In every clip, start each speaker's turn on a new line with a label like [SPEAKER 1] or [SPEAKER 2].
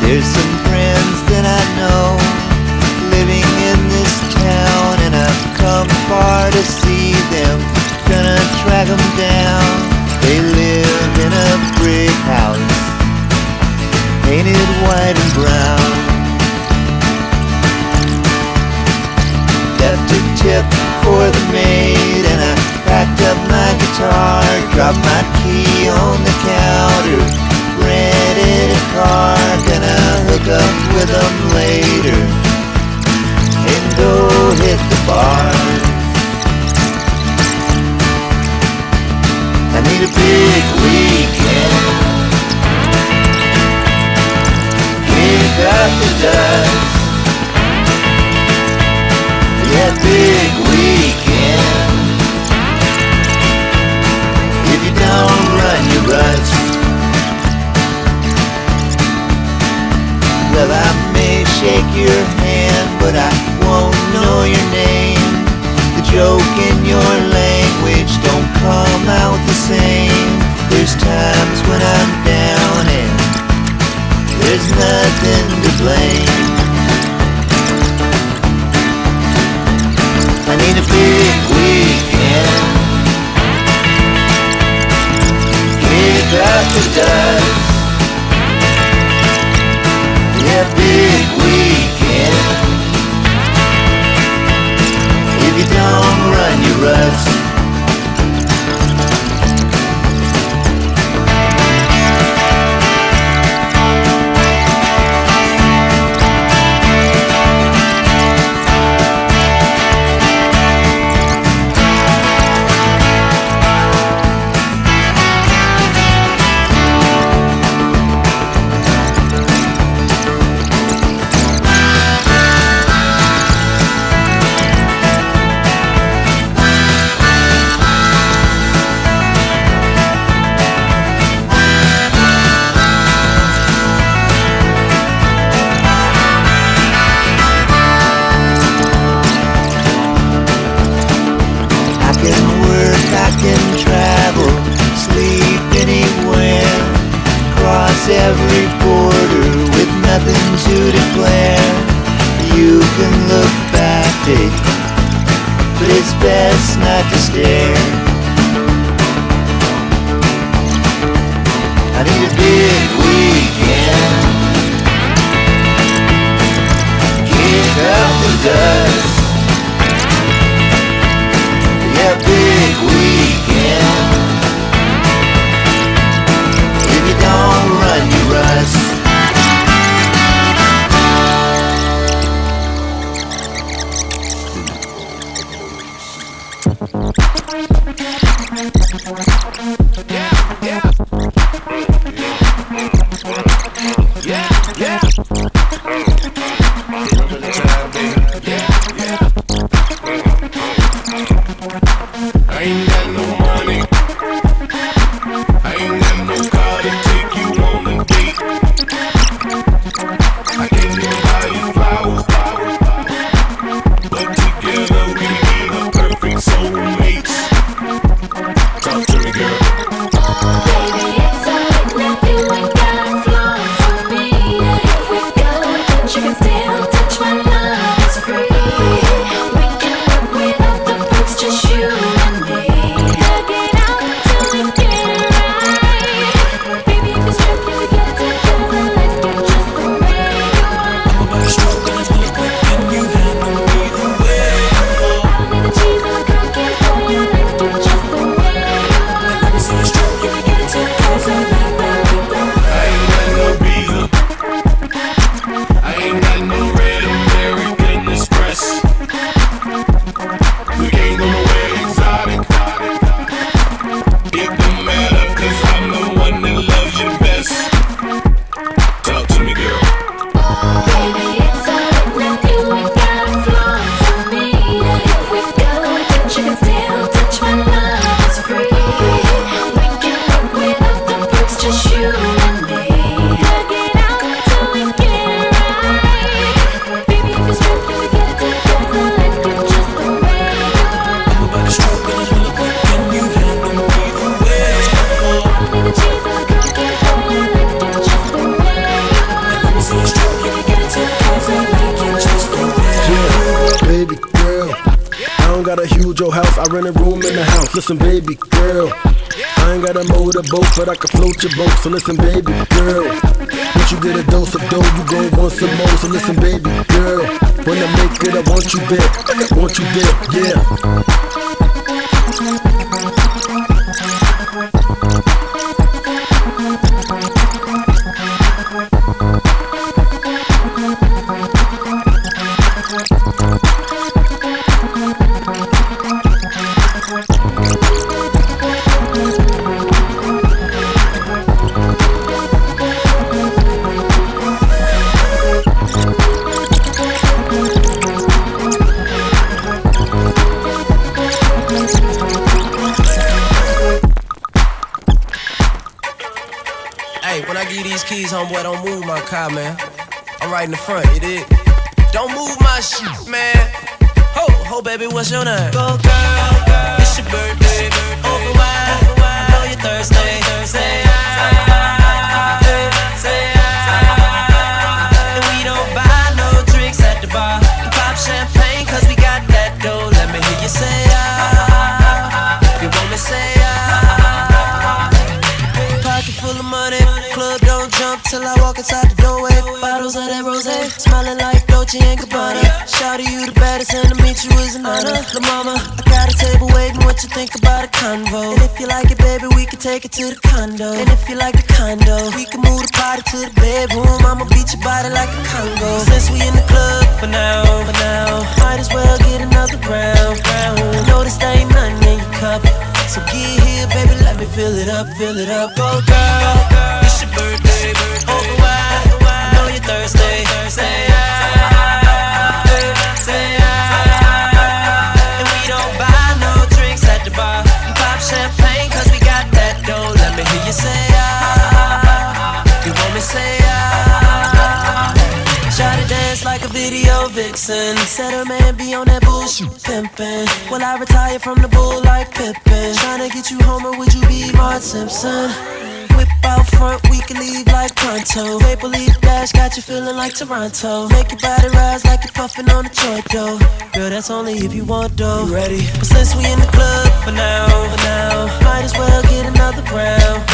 [SPEAKER 1] There's some friends that I know living in this town, and I've come far to see them. Gonna track them down. They live in a brick house, painted white and brown. Left a tip for the maid, and I packed up my guitar, dropped my key on the counter, rented a car. Gonna hook up with them later and go hit the bar. I need a big weekend, kick up the dust. Yeah, big weekend. If you don't run, you rust. Well, I may shake your hand, but I won't know your name. The joke in your language don't come out the same. There's times when I'm down and there's nothing to blame. I need a big weekend, kick up the dust. Yeah, big weekend. If you don't run, you rust. I can travel, sleep anywhere, cross every border with nothing to declare. You can look back, babe, but it's best not to stare. I need a big weekend, kick up the dust. Yeah, big weekend. If you don't run, you rust.
[SPEAKER 2] Yeah. I rent a room in the house. Listen, baby girl, I ain't got a motorboat, but I can float your boat. So listen, baby girl, once you get a dose of dough, you gon' want some more. So listen, baby girl, when I make it, I want you there. I want you there, yeah.
[SPEAKER 3] Keys, homeboy, don't move my car, man. I'm right in the front, you dig? Don't move my shit, man. Ho, baby, what's your name? Go, girl, it's your birthday. Over wide, I know you're thirsty. Say and we don't buy no drinks at the bar. We pop champagne, cause we got that dough. Let me hear you say you want me say pocket full of money, club don't jump till I walk inside the doorway. Bottles of that rosé, smelling like Dolce & Gabbana. Shawty, you the baddest, and to meet you is an honor. La mama, I got a table waiting, what you think about a convo? And if you like it, baby, we can take it to the condo. And if you like the condo, we can move the party to the bedroom. I'ma beat your body like a Congo. Since we in the club for now, might as well get another round. Notice there ain't nothing in your cup, so get here, baby, let me fill it up. Go, girl, it's your birthday. Over wide, I know you're thirsty. Say and we don't buy no drinks at the bar. We pop champagne, cause we got that dough. Let me hear you say you want me say Shawty dance like a video vixen. Said her man be on that bullshit pimpin'. Will I retire from the bull like Pippin? Tryna get you home or would you be Marge Simpson? Whip out front, we can leave like pronto. Maple leaf dash got you feeling like Toronto. Make your body rise like you're puffin' on a joint though. Girl, that's only if you want though. You ready? But since we in the club for now, might as well get another round.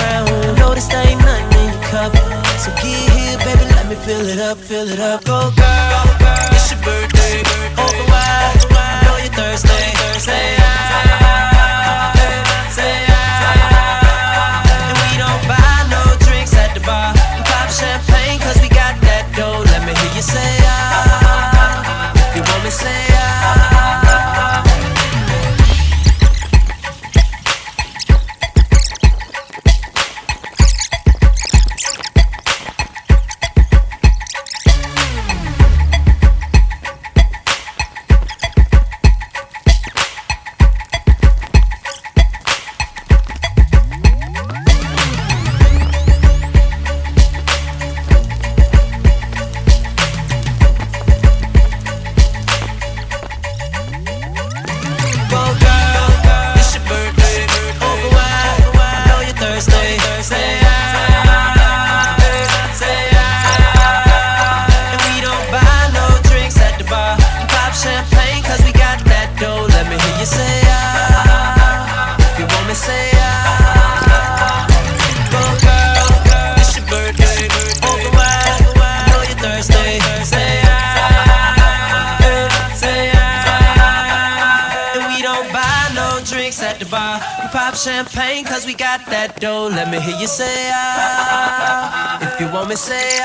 [SPEAKER 3] Notice there ain't nothing in your cup, so get here, baby, let me fill it up. Go, girl, it's your birthday. Over wide, I know you're thirsty. Say and we don't buy no drinks at the bar. We pop champagne, cause we got that dough. Let me hear you say you want me say champagne, cause we got that dough. Let me hear you say if you want me say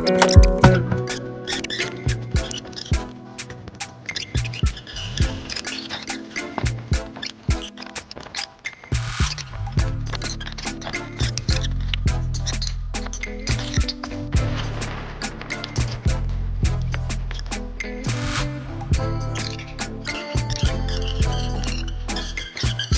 [SPEAKER 2] Bye.